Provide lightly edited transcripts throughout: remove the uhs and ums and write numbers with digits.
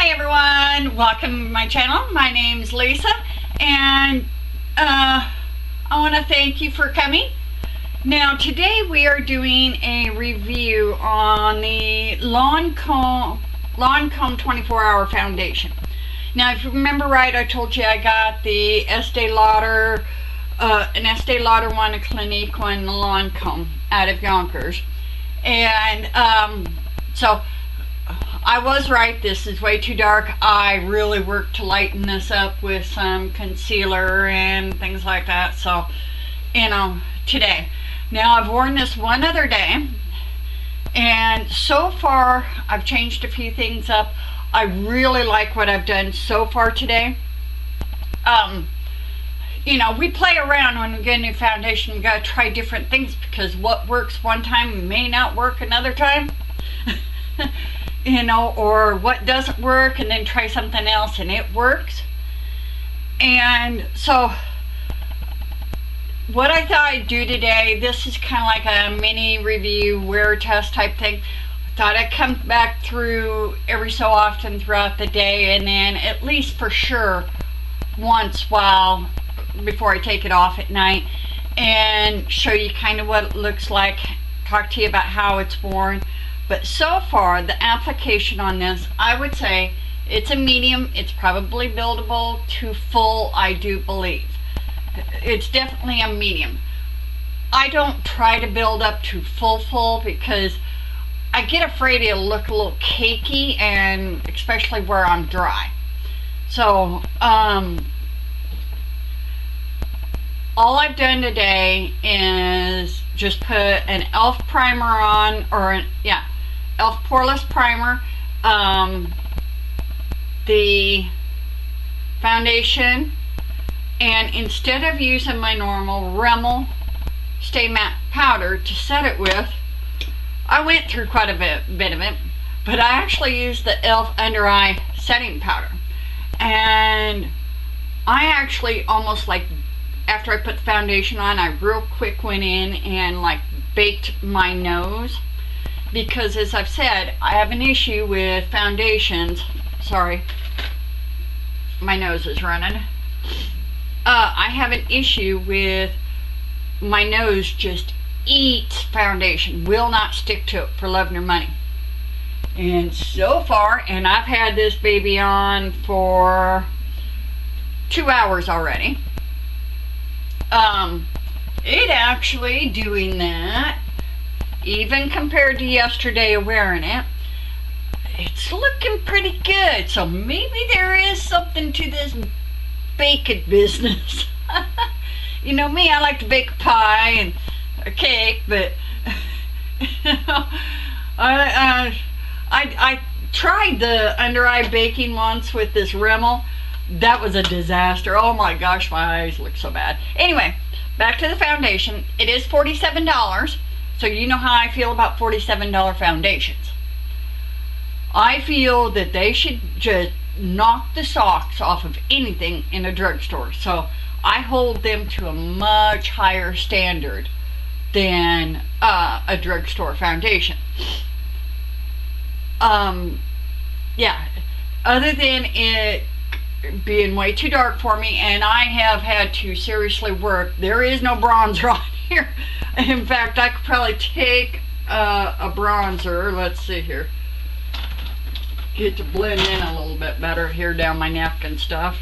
Hi everyone, welcome to my channel. My name's Lisa and I want to thank you for coming. Now today we are doing a review on the Lancome 24-hour foundation. Now if you remember right, I told you I got the Estee Lauder, an Estee Lauder one, a Clinique one, the Lancome out of Yonkers. And so I was right, this is way too dark. I really worked to lighten this up with some concealer and things like that. So, you know, today. Now I've worn this one other day, and so far I've changed a few things up. I really like what I've done so far today. You know, we play around when we get a new foundation. We gotta try different things because what works one time may not work another time. You know, or what doesn't work and then try something else and it works. And so what I thought I'd do today, this is kind of like a mini review wear test type thing. I thought I'd come back through every so often throughout the day, and then at least for sure once before I take it off at night, and show you kind of what it looks like, talk to you about how it's worn. But so far, the application on this, I would say it's a medium. It's probably buildable to full, I do believe. It's definitely a medium. I don't try to build up to full because I get afraid it'll look a little cakey, and especially where I'm dry. So, all I've done today is just put an e.l.f. primer on, or e.l.f. poreless primer, the foundation, and instead of using my normal Rimmel Stay Matte powder to set it with, I went through quite a bit of it, but I actually used the e.l.f. under eye setting powder. And I actually almost like, after I put the foundation on, I real quick went in and like baked my nose, because as I've said, I have an issue with foundations. Sorry, my nose is running. I have an issue with my nose just eats foundation, will not stick to it for love nor money. And so far, and I've had this baby on for 2 hours already. It actually doing that, even compared to yesterday wearing it, it's looking pretty good. So maybe there is something to this baking business. You know me, I like to bake a pie and a cake, but I tried the under eye baking once with this Rimmel. That was a disaster. Oh my gosh, my eyes look so bad. Anyway, back to the foundation. It is $47, so you know how I feel about $47 foundations. I feel that they should just knock the socks off of anything in a drugstore. So I hold them to a much higher standard than a drugstore foundation. Yeah, other than it being way too dark for me, and I have had to seriously work. There is no bronzer on here. In fact, I could probably take a bronzer. Let's see here. Get to blend in a little bit better here down my neck and stuff.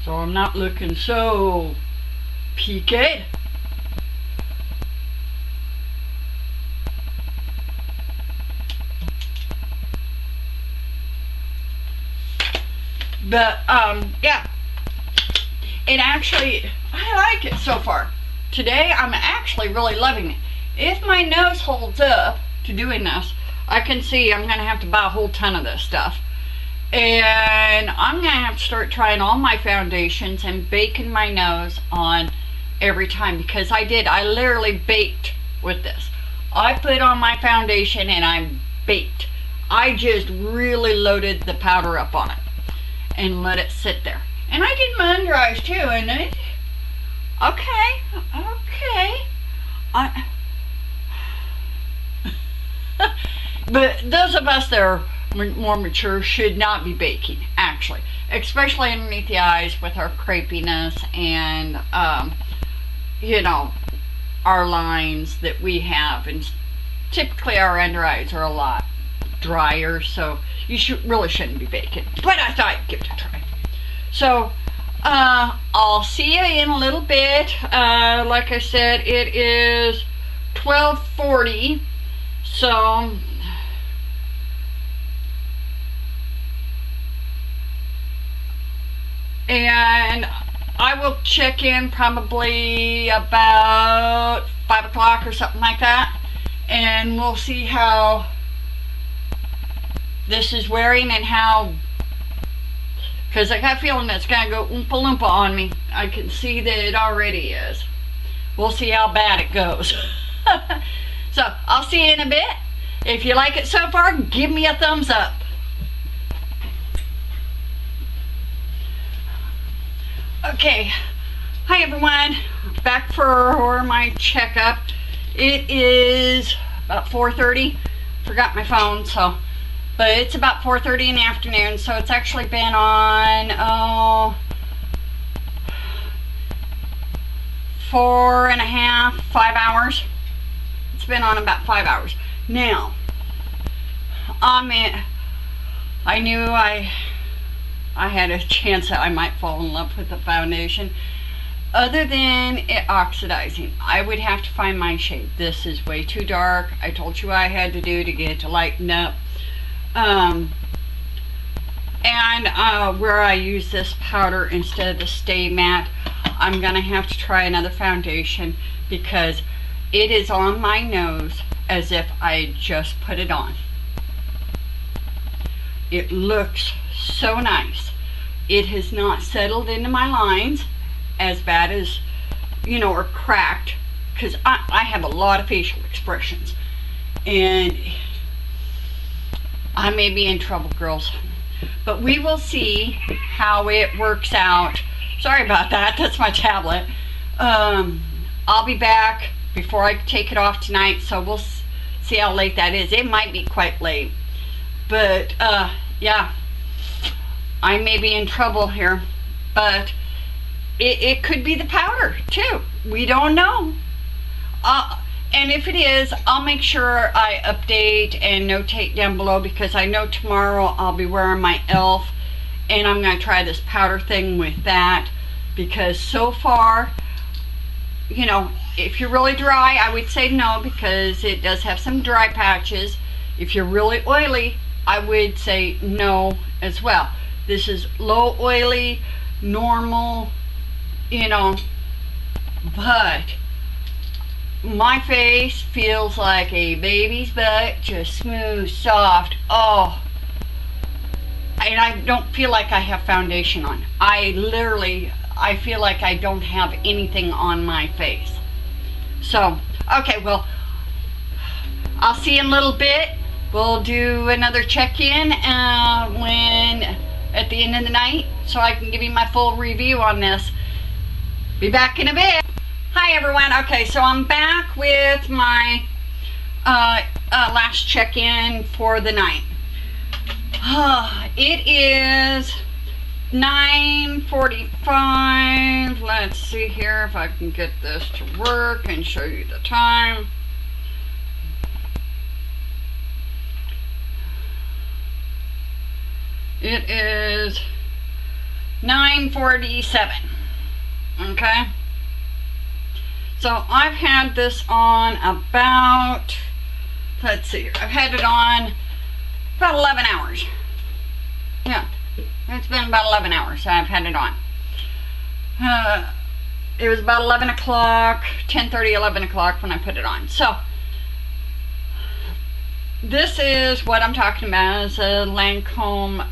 So I'm not looking so peaked. But yeah, it actually, I like it so far. Today I'm actually really loving it. If my nose holds up to doing this, I can see I'm gonna have to buy a whole ton of this stuff, and I'm gonna have to start trying all my foundations and baking my nose on every time, because I literally baked with this. I put on my foundation and I baked. I just really loaded the powder up on it and let it sit there. And I did my under eyes too, and Okay, okay. But those of us that are more mature should not be baking, actually, especially underneath the eyes with our crepiness and you know, our lines that we have, and typically our under eyes are a lot drier, so you really shouldn't be baking. But I thought I'd give it a try. So I'll see you in a little bit. Like I said, it is 12:40, so and I will check in probably about 5 o'clock or something like that, and we'll see how this is wearing and how, because I got a feeling it's gonna go oompa loompa on me. I can see that it already is. We'll see how bad it goes. So I'll see you in a bit. If you like it so far, give me a thumbs up. Okay, hi everyone, back for my checkup. It is about 4:30, forgot my phone, so, but it's about 4:30 in the afternoon, so it's actually been on, 4.5, 5 hours. It's been on about 5 hours. Now, I knew I had a chance that I might fall in love with the foundation. Other than it oxidizing, I would have to find my shade. This is way too dark. I told you what I had to do to get it to lighten up. And where I use this powder instead of the Stay Matte, I'm gonna have to try another foundation because it is on my nose as if I just put it on. It looks so nice. It has not settled into my lines as bad as, you know, or cracked, because I have a lot of facial expressions and I may be in trouble, girls, but we will see how it works out. Sorry about that, that's my tablet. I'll be back before I take it off tonight, so we'll see how late that is. It might be quite late, but yeah, I may be in trouble here, but it could be the powder too. We don't know. And if it is, I'll make sure I update and notate down below, because I know tomorrow I'll be wearing my e.l.f. and I'm going to try this powder thing with that, because so far, you know, if you're really dry, I would say no, because it does have some dry patches. If you're really oily, I would say no as well. This is low oily, normal, you know, but my face feels like a baby's butt, just smooth, soft. Oh, and I don't feel like I have foundation on. I feel like I don't have anything on my face. So, okay, well, I'll see you in a little bit. We'll do another check-in at the end of the night, so I can give you my full review on this. Be back in a bit. Hi everyone. Okay, so I'm back with my last check-in for the night. It is 9:45. Let's see here if I can get this to work and show you the time. It is 9:47. Okay, so I've had this on about, let's see, I've had it on about 11 hours. Yeah, it's been about 11 hours I've had it on. It was about 11 o'clock, 10:30, 11 o'clock when I put it on. So this is what I'm talking about, is a Lancome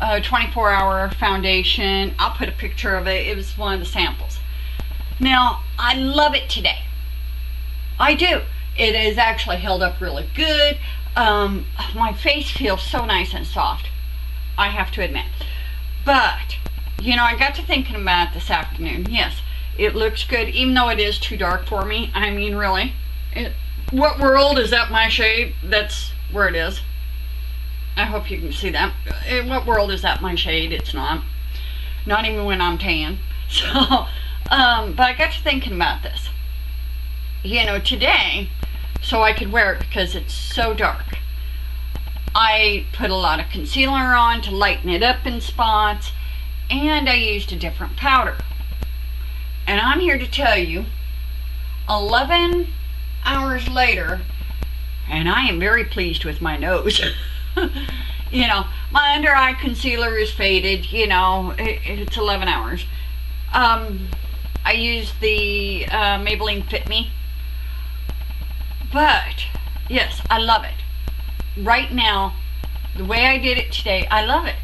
24-hour foundation. I'll put a picture of it. It was one of the samples. Now, I love it today. I do. It is actually held up really good. My face feels so nice and soft, I have to admit. But, you know, I got to thinking about it this afternoon. Yes, It looks good, even though it is too dark for me. I mean, really. What world is that my shade? That's where it is. I hope you can see that. In what world is that my shade? It's not. Not even when I'm tan. So, but I got to thinking about this. You know, today, so I could wear it because it's so dark, I put a lot of concealer on to lighten it up in spots, and I used a different powder. And I'm here to tell you, 11 hours later, and I am very pleased with my nose. You know, my under eye concealer is faded, you know, it's 11 hours. I used the Maybelline Fit Me. But, yes, I love it. Right now, the way I did it today, I love it.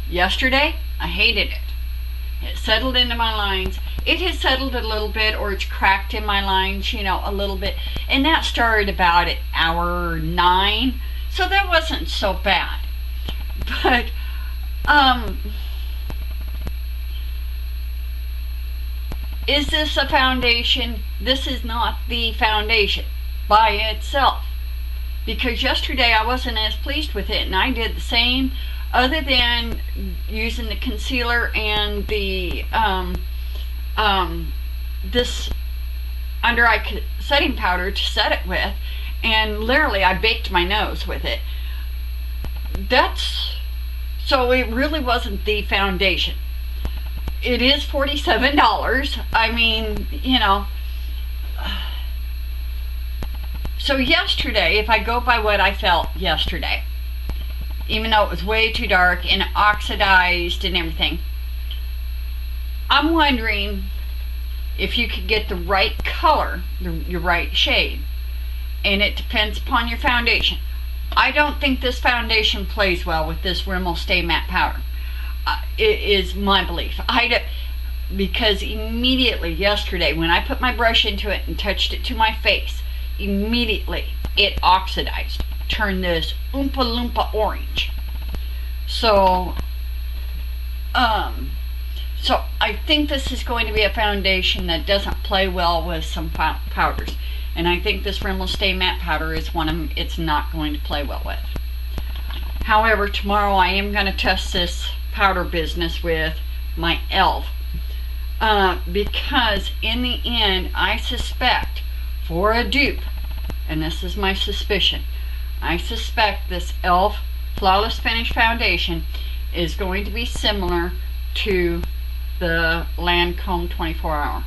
Yesterday, I hated it. It settled into my lines. It has settled a little bit, or it's cracked in my lines, you know, a little bit. And that started about at hour 9. So that wasn't so bad. But, is this a foundation? This is not the foundation by itself, because yesterday I wasn't as pleased with it, and I did the same, other than using the concealer and the this under eye setting powder to set it with, and literally I baked my nose with it. So it really wasn't the foundation. It is $47. I mean, you know. So yesterday, if I go by what I felt yesterday, even though it was way too dark and oxidized and everything, I'm wondering if you could get the right color, your right shade, and it depends upon your foundation. I don't think this foundation plays well with this Rimmel Stay Matte powder. It is my belief. Because immediately yesterday, when I put my brush into it and touched it to my face, immediately it oxidized, turned this Oompa Loompa orange. So I think this is going to be a foundation that doesn't play well with some powders, and I think this Rimmel Stay Matte powder is one of them it's not going to play well with. However, tomorrow I am going to test this powder business with my e.l.f. Because in the end, I suspect for a dupe, and this is my suspicion, I suspect this e.l.f. Flawless Finish Foundation is going to be similar to the Lancome 24 Hour.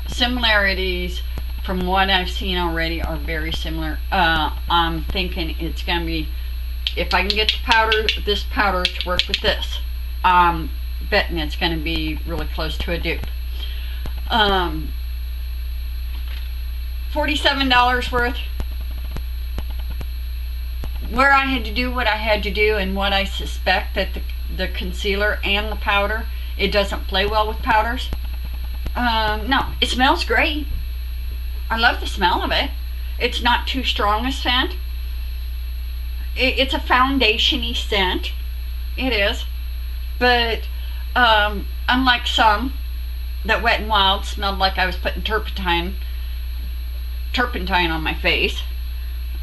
Similarities from what I've seen already are very similar. I'm thinking it's going to be, if I can get this powder to work with this, betting it's going to be really close to a dupe. $47 worth. Where I had to do what I had to do, and what I suspect that the concealer and the powder, it doesn't play well with powders. No, it smells great. I love the smell of it. It's not too strong a scent. It's a foundation-y scent. It is. But unlike some, that Wet n Wild smelled like I was putting turpentine on my face.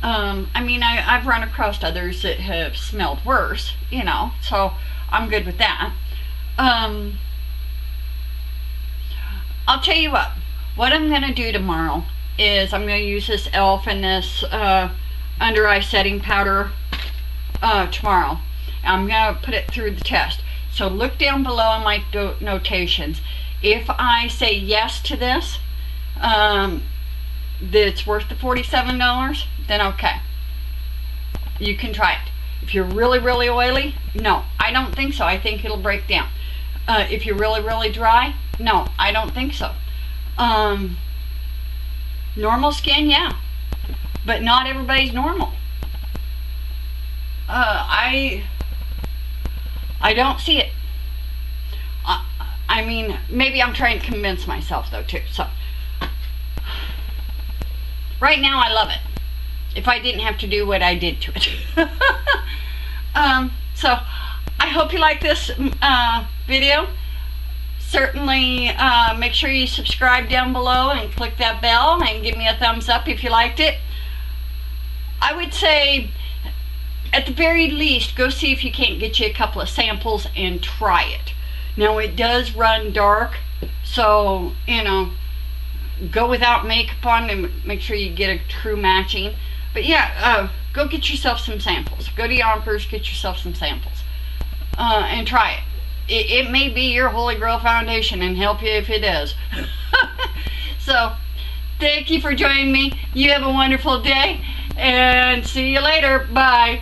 I mean, I've run across others that have smelled worse, you know, so I'm good with that. I'll tell you what I'm going to do tomorrow is I'm going to use this e.l.f. and this under eye setting powder tomorrow. I'm going to put it through the test. So look down below in my notations. If I say yes to this, that it's worth the $47, then okay. You can try it. If you're really, really oily, no, I don't think so. I think it'll break down. If you're really, really dry, no, I don't think so. Normal skin, yeah, but not everybody's normal. I don't see it. I mean, maybe I'm trying to convince myself though too. So right now I love it. If I didn't have to do what I did to it. So I hope you like this video. certainly make sure you subscribe down below and click that bell and give me a thumbs up if you liked it. I would say, at the very least, go see if you can't get you a couple of samples and try it. Now, it does run dark, so, you know, go without makeup on and make sure you get a true matching. But yeah, go get yourself some samples. Go to Yonkers, get yourself some samples, and try it. It may be your Holy Grail foundation and help you if it is. So, thank you for joining me. You have a wonderful day, and see you later. Bye.